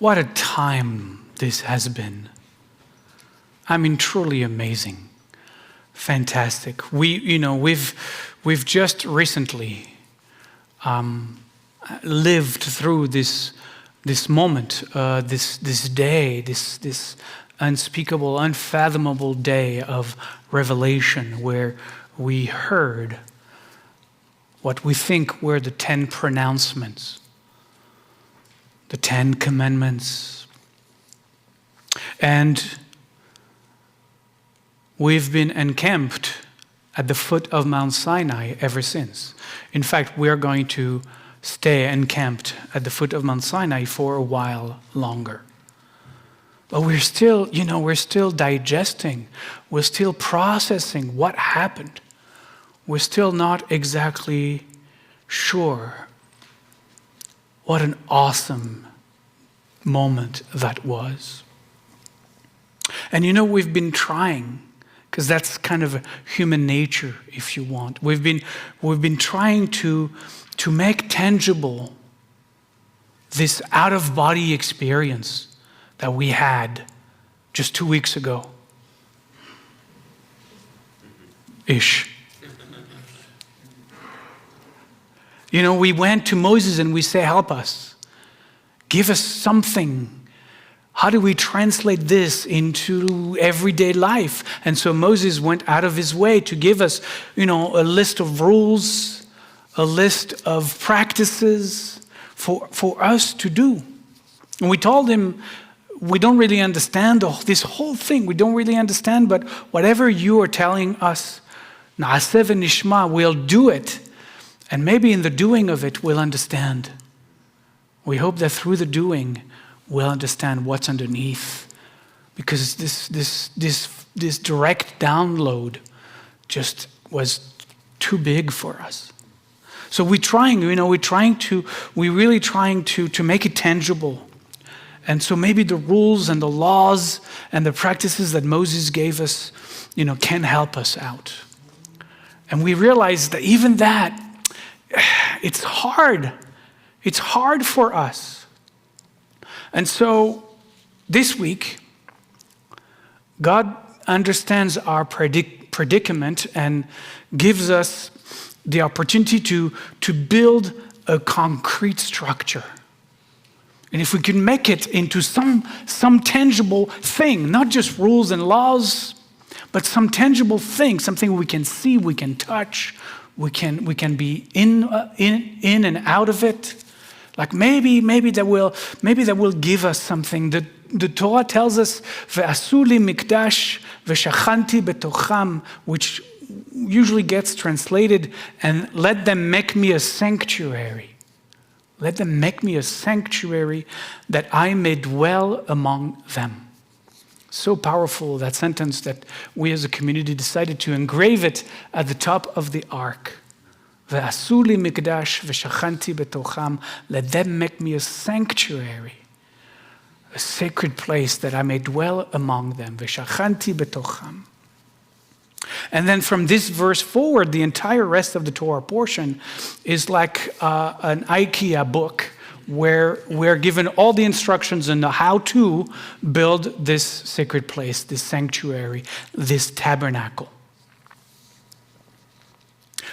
what a time this has been. I mean, truly amazing. Fantastic. We've just recently lived through this moment, this day, this unspeakable, unfathomable day of revelation, where we heard what we think were the 10 pronouncements, the 10 commandments. And we've been encamped at the foot of Mount Sinai ever since. In fact, we're going to stay encamped at the foot of Mount Sinai for a while longer. But we're still digesting. We're still processing what happened. We're still not exactly sure what an awesome moment that was. And we've been trying, because that's kind of a human nature, if you want. We've been trying to make tangible this out-of-body experience that we had just 2 weeks ago. Ish. We went to Moses and we say, help us. Give us something. How do we translate this into everyday life? And so Moses went out of his way to give us, a list of rules, a list of practices for us to do. And we told him, we don't really understand this whole thing. We don't really understand, but whatever you are telling us, na'aseh v'nishma, we'll do it. And maybe in the doing of it, we'll understand. We hope that through the doing, we'll understand what's underneath. Because this direct download just was too big for us. So we're really trying to make it tangible. And so maybe the rules and the laws and the practices that Moses gave us, can help us out. And we realize that even that, it's hard. It's hard for us. And so this week, God understands our predicament and gives us the opportunity to build a concrete structure. And if we can make it into some tangible thing, not just rules and laws, but some tangible thing, something we can see, we can touch, we can be in and out of it. Like maybe that will give us something. The Torah tells us, "Ve'asu li mikdash ve'shachanti betocham," which usually gets translated, and let them make me a sanctuary. Let them make me a sanctuary that I may dwell among them. So powerful, that sentence, that we as a community decided to engrave it at the top of the ark. Ve'asu li mikdash ve'shachanti betocham. Let them make me a sanctuary, a sacred place that I may dwell among them. Ve'shachanti betocham. And then from this verse forward, the entire rest of the Torah portion is like an IKEA book, where we're given all the instructions on how to build this sacred place, this sanctuary, this tabernacle.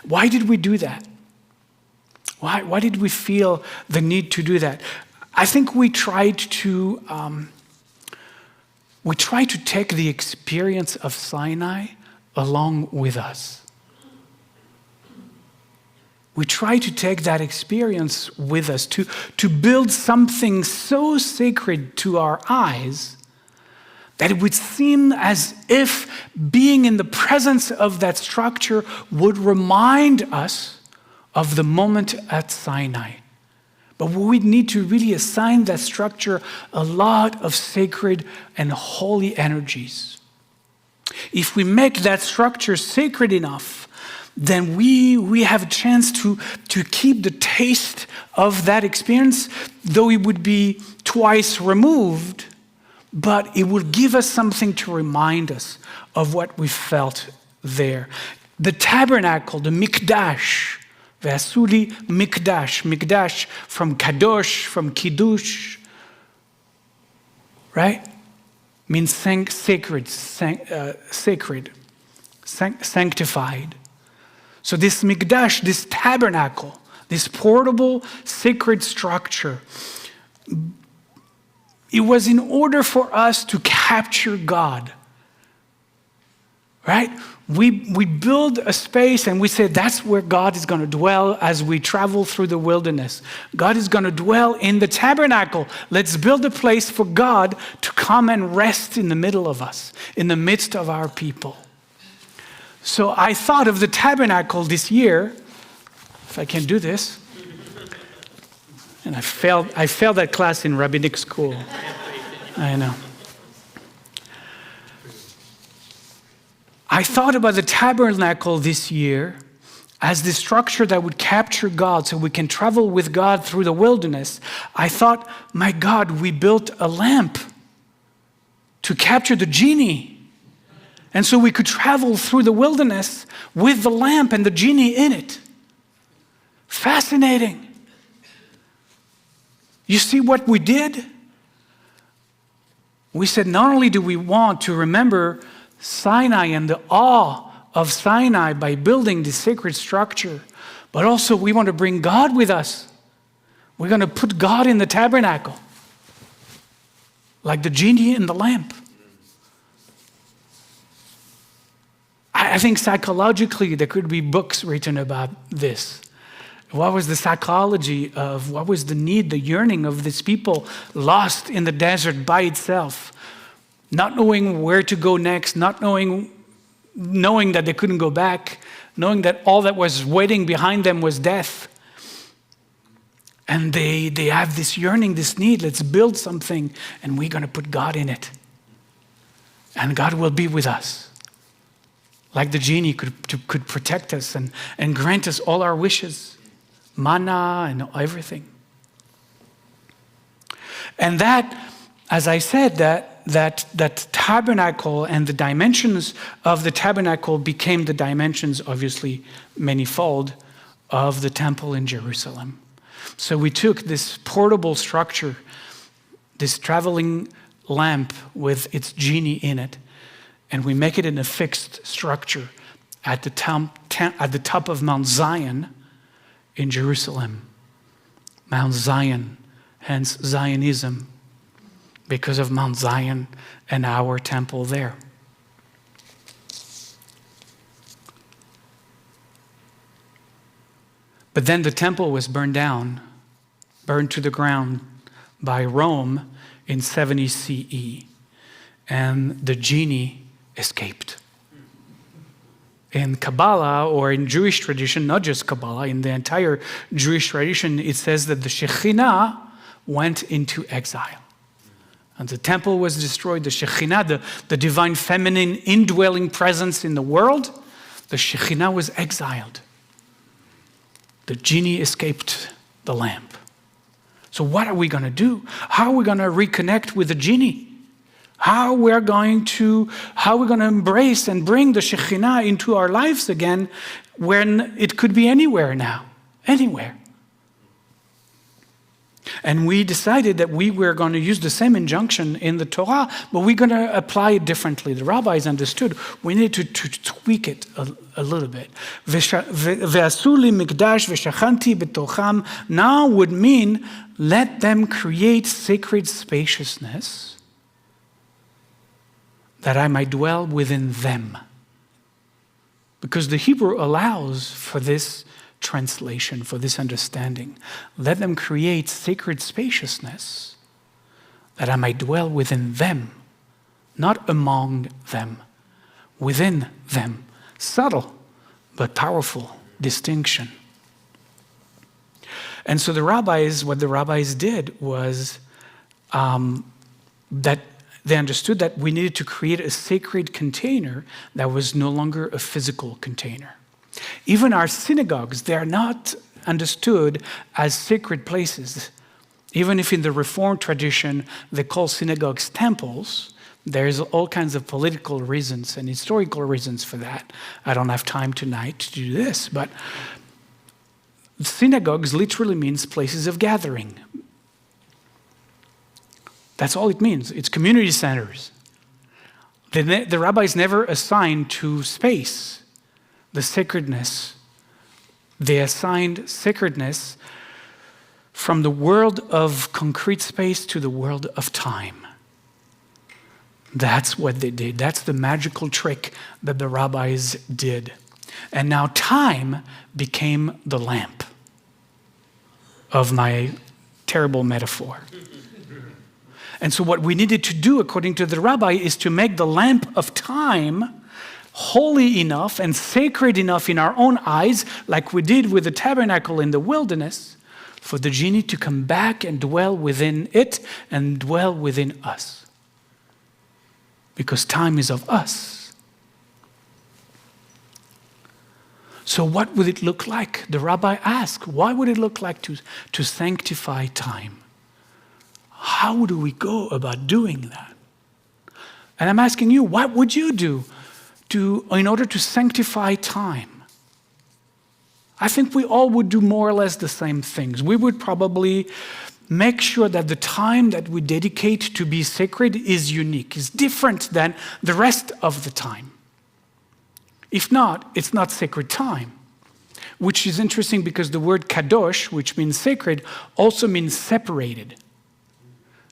Why did we do that? Why did we feel the need to do that? I think we tried to take the experience of Sinai along with us. We try to take that experience with us, to build something so sacred to our eyes that it would seem as if being in the presence of that structure would remind us of the moment at Sinai. But we need to really assign that structure a lot of sacred and holy energies. If we make that structure sacred enough, then we have a chance to keep the taste of that experience, though it would be twice removed, but it will give us something to remind us of what we felt there. The tabernacle, the mikdash, Ve'asu li mikdash, mikdash from kadosh, from kiddush, right? Means sacred, sanctified. So this mikdash, this tabernacle, this portable sacred structure, it was in order for us to capture God, right? We build a space and we say that's where God is going to dwell as we travel through the wilderness. God is going to dwell in the tabernacle. Let's build a place for God to come and rest in the middle of us, in the midst of our people. So I thought of the tabernacle this year, if I can do this. And I failed that class in rabbinic school. I know. I thought about the tabernacle this year as the structure that would capture God so we can travel with God through the wilderness. I thought, my God, we built a lamp to capture the genie. And so we could travel through the wilderness with the lamp and the genie in it. Fascinating. You see what we did? We said not only do we want to remember Sinai and the awe of Sinai by building this sacred structure, but also we want to bring God with us. We're going to put God in the tabernacle, like the genie in the lamp. I think psychologically there could be books written about this. What was the psychology of, what was the need, the yearning of these people lost in the desert by itself, not knowing where to go next, not knowing that they couldn't go back, knowing that all that was waiting behind them was death. And they have this yearning, this need, let's build something and we're going to put God in it. And God will be with us. Like the genie could protect us and grant us all our wishes. Manna and everything. And that, as I said, that tabernacle and the dimensions of the tabernacle became the dimensions, obviously manifold, of the temple in Jerusalem. So we took this portable structure, this traveling lamp with its genie in it, and we make it in a fixed structure at the top of Mount Zion, in Jerusalem. Mount Zion, hence Zionism, because of Mount Zion and our temple there. But then the temple was burned down, burned to the ground by Rome in 70 CE, and the genie escaped. In Kabbalah, or in Jewish tradition, not just Kabbalah, in the entire Jewish tradition, it says that the Shekhinah went into exile. And the temple was destroyed. The Shekhinah, the divine feminine indwelling presence in the world, the Shekhinah was exiled. The genie escaped the lamp. So what are we going to do? How are we going to reconnect with the genie? How we're going to embrace and bring the Shekhinah into our lives again when it could be anywhere now, anywhere. And we decided that we were going to use the same injunction in the Torah, but we're going to apply it differently. The rabbis understood we needed to tweak it a little bit. Ve'asu li mikdash ve'shachanti betocham now would mean let them create sacred spaciousness that I might dwell within them. Because the Hebrew allows for this translation, for this understanding. Let them create sacred spaciousness that I might dwell within them, not among them, within them. Subtle, but powerful distinction. And so what the rabbis did was that they understood that we needed to create a sacred container that was no longer a physical container. Even our synagogues, they are not understood as sacred places. Even if in the Reformed tradition they call synagogues temples, there's all kinds of political reasons and historical reasons for that. I don't have time tonight to do this, but synagogues literally means places of gathering. That's all it means. It's community centers. The rabbis never assigned to space the sacredness. They assigned sacredness from the world of concrete space to the world of time. That's what they did. That's the magical trick that the rabbis did. And now time became the lamp of my terrible metaphor. And so what we needed to do, according to the rabbi, is to make the lamp of time holy enough and sacred enough in our own eyes, like we did with the tabernacle in the wilderness, for the genie to come back and dwell within it and dwell within us. Because time is of us. So what would it look like? The rabbi asked, why would it look like to sanctify time? How do we go about doing that? And I'm asking you, what would you do in order to sanctify time? I think we all would do more or less the same things. We would probably make sure that the time that we dedicate to be sacred is unique, is different than the rest of the time. If not, it's not sacred time, which is interesting because the word kadosh, which means sacred, also means separated.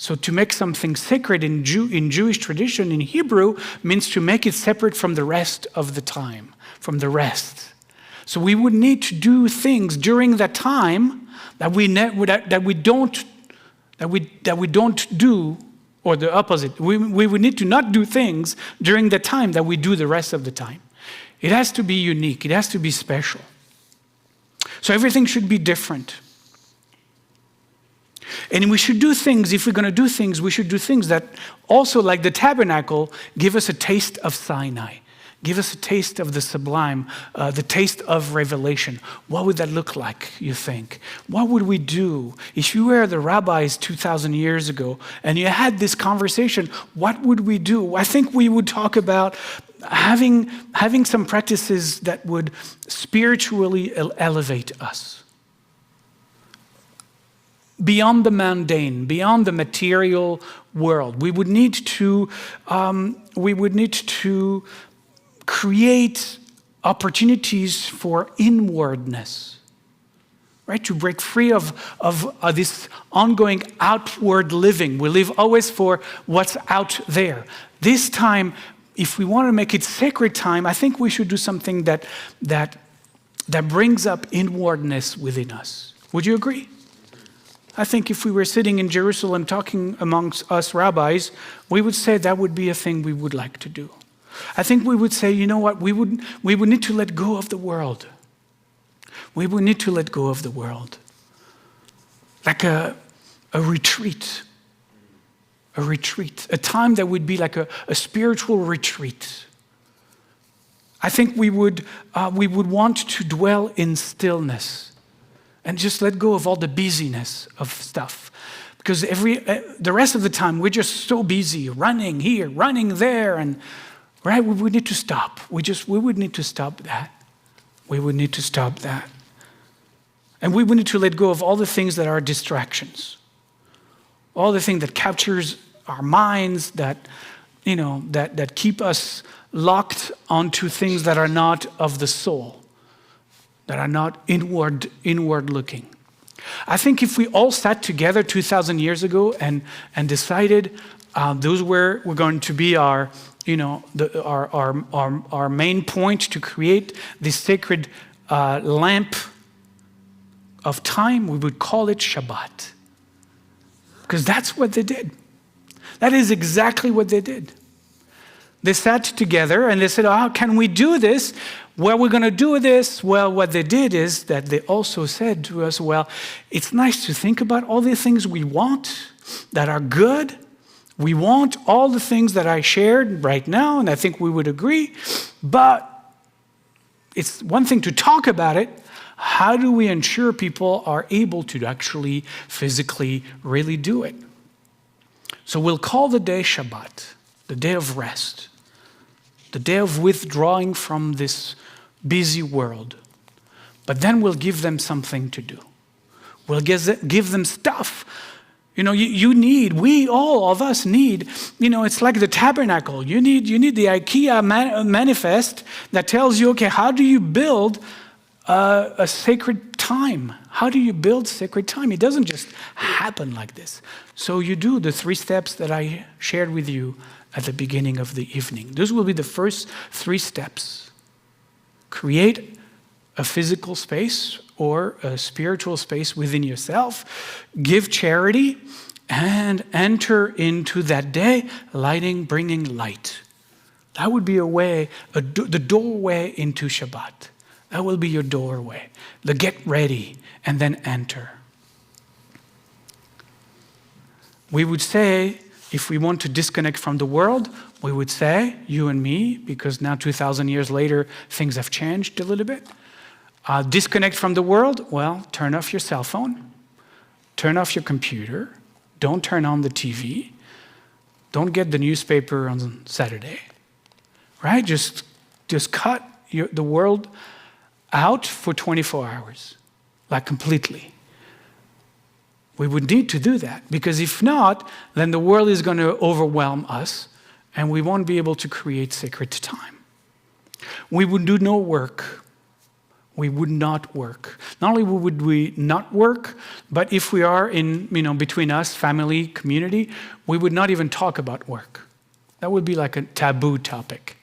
So to make something sacred in Jewish tradition, in Hebrew, means to make it separate from the rest of the time, from the rest. So we would need to do things during that time that we don't do, or the opposite. We would need to not do things during the time that we do the rest of the time. It has to be unique. It has to be special. So everything should be different. And we should do things, if we're going to do things, we should do things that also, like the tabernacle, give us a taste of Sinai. Give us a taste of the sublime, the taste of revelation. What would that look like, you think? What would we do if you were the rabbis 2,000 years ago and you had this conversation? What would we do? I think we would talk about having some practices that would spiritually elevate us. Beyond the mundane, beyond the material world, we would need to create opportunities for inwardness, right? To break free of this ongoing outward living. We live always for what's out there. This time, if we want to make it sacred time, I think we should do something that brings up inwardness within us. Would you agree? I think if we were sitting in Jerusalem talking amongst us rabbis, we would say that would be a thing we would like to do. I think we would say, you know what, we would need to let go of the world. We would need to let go of the world. Like a retreat. A retreat. A time that would be like a spiritual retreat. I think we would want to dwell in stillness. And just let go of all the busyness of stuff. Because the rest of the time, we're just so busy, running here, running there, and right, we would need to stop. We would need to stop that. We would need to stop that. And we would need to let go of all the things that are distractions. All the things that captures our minds, that keep us locked onto things that are not of the soul. That are not inward looking. I think if we all sat together 2,000 years ago and decided those were going to be our main point to create this sacred lamp of time, we would call it Shabbat. Because that's what they did. That is exactly what they did. They sat together and they said, how can we do this? Well, we're going to do this. Well, what they did is that they also said to us, well, it's nice to think about all the things we want that are good. We want all the things that I shared right now, and I think we would agree. But it's one thing to talk about it. How do we ensure people are able to actually physically really do it? So we'll call the day Shabbat, the day of rest, the day of withdrawing from this busy world. But then we'll give them something to do. We'll give them stuff. We all of us need, it's like the tabernacle. You need the IKEA manifest that tells you, okay, how do you build a sacred time? How do you build sacred time? It doesn't just happen like this. So you do the 3 steps that I shared with you at the beginning of the evening. Those will be the first 3 steps. Create a physical space or a spiritual space within yourself. Give charity and enter into that day bringing light. That would be a way, the doorway into Shabbat. That will be your doorway. The get ready and then enter. We would say, if we want to disconnect from the world, we would say, you and me, because now 2,000 years later, things have changed a little bit. Disconnect from the world, well, turn off your cell phone, turn off your computer, don't turn on the TV, don't get the newspaper on Saturday, right? Just cut the world out for 24 hours, like completely. We would need to do that, because if not, then the world is going to overwhelm us and we won't be able to create sacred time. We would do no work. We would not work. Not only would we not work, but if we are in, between us, family, community, we would not even talk about work. That would be like a taboo topic,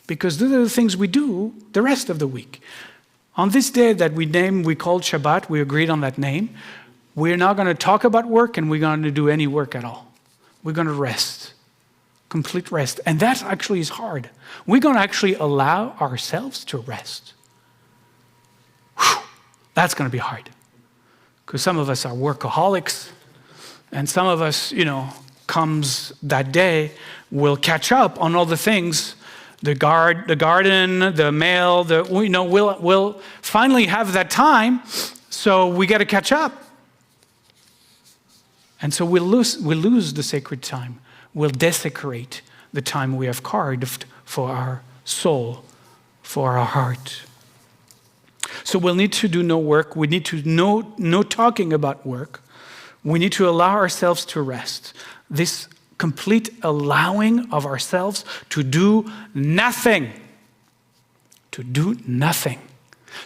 because those are the things we do the rest of the week. On this day that we called Shabbat, we agreed on that name. We're not going to talk about work, and we're going to do any work at all. We're going to rest, complete rest. And that actually is hard. We're going to actually allow ourselves to rest. Whew, that's going to be hard, because some of us are workaholics, and some of us, comes that day, will catch up on all the things. The garden, the mail, we'll finally have that time, so we got to catch up. And so we'll lose the sacred time. We'll desecrate the time we have carved for our soul, for our heart. So we'll need to do no work. We need to no talking about work. We need to allow ourselves to rest. This complete allowing of ourselves to do nothing. To do nothing.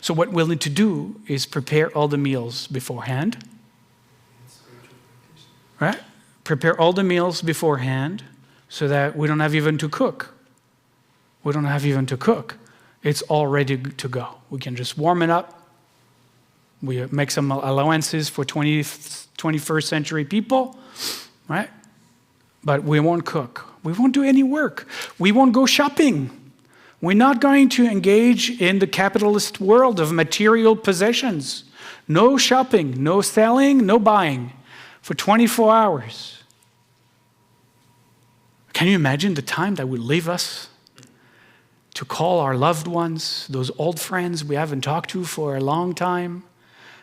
So what we'll need to do is prepare all the meals beforehand. Right? Prepare all the meals beforehand so that we don't have even to cook. We don't have even to cook. It's all ready to go. We can just warm it up. We make some allowances for 21st century people, right? But we won't cook. We won't do any work. We won't go shopping. We're not going to engage in the capitalist world of material possessions. No shopping, no selling, no buying for 24 hours. Can you imagine the time that would leave us to call our loved ones, those old friends we haven't talked to for a long time,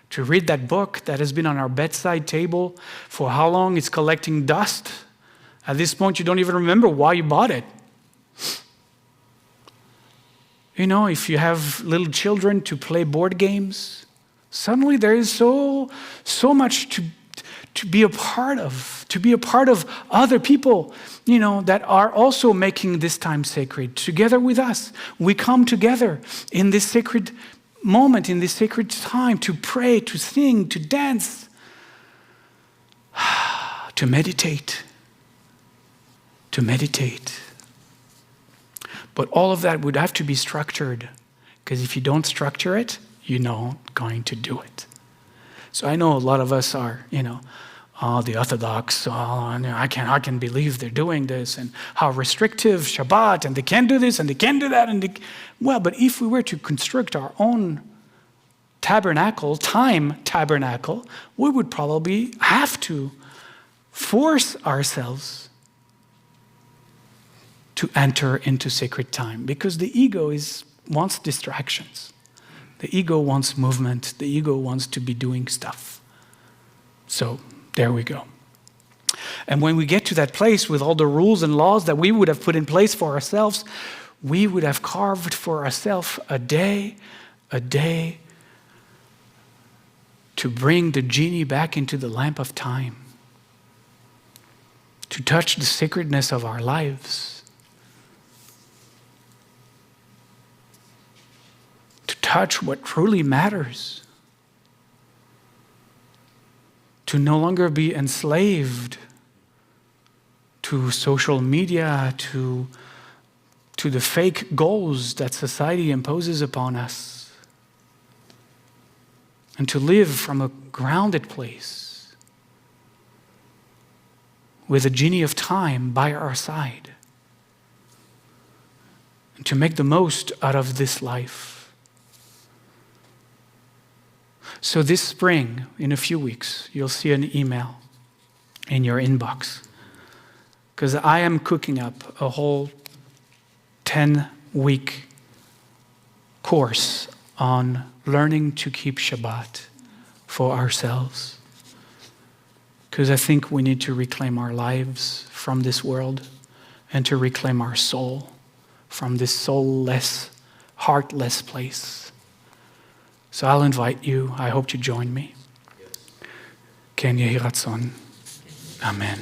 to read that book that has been on our bedside table for how long? It's collecting dust. At this point, you don't even remember why you bought it. If you have little children to play board games, suddenly there is so much to be a part of other people, that are also making this time sacred together with us. We come together in this sacred moment, in this sacred time, to pray, to sing, to dance, to meditate. But all of that would have to be structured, because if you don't structure it, you're not going to do it. So I know a lot of us are, the Orthodox, I can't believe they're doing this, and how restrictive Shabbat, and they can't do this, and they can't do that. But if we were to construct our own time tabernacle, we would probably have to force ourselves to enter into sacred time, because the ego wants distractions. The ego wants movement. The ego wants to be doing stuff. So there we go. And when we get to that place with all the rules and laws that we would have put in place for ourselves, we would have carved for ourselves a day to bring the genie back into the lamp of time. to touch the sacredness of our lives, to touch what truly matters, to no longer be enslaved to social media, to the fake goals that society imposes upon us, and to live from a grounded place with a genie of time by our side, and to make the most out of this life. So this spring, in a few weeks, you'll see an email in your inbox, because I am cooking up a whole 10-week course on learning to keep Shabbat for ourselves. Because I think we need to reclaim our lives from this world and to reclaim our soul from this soulless, heartless place. So I'll invite you. I hope you join me. Ken Yehi Ratzon. Amen.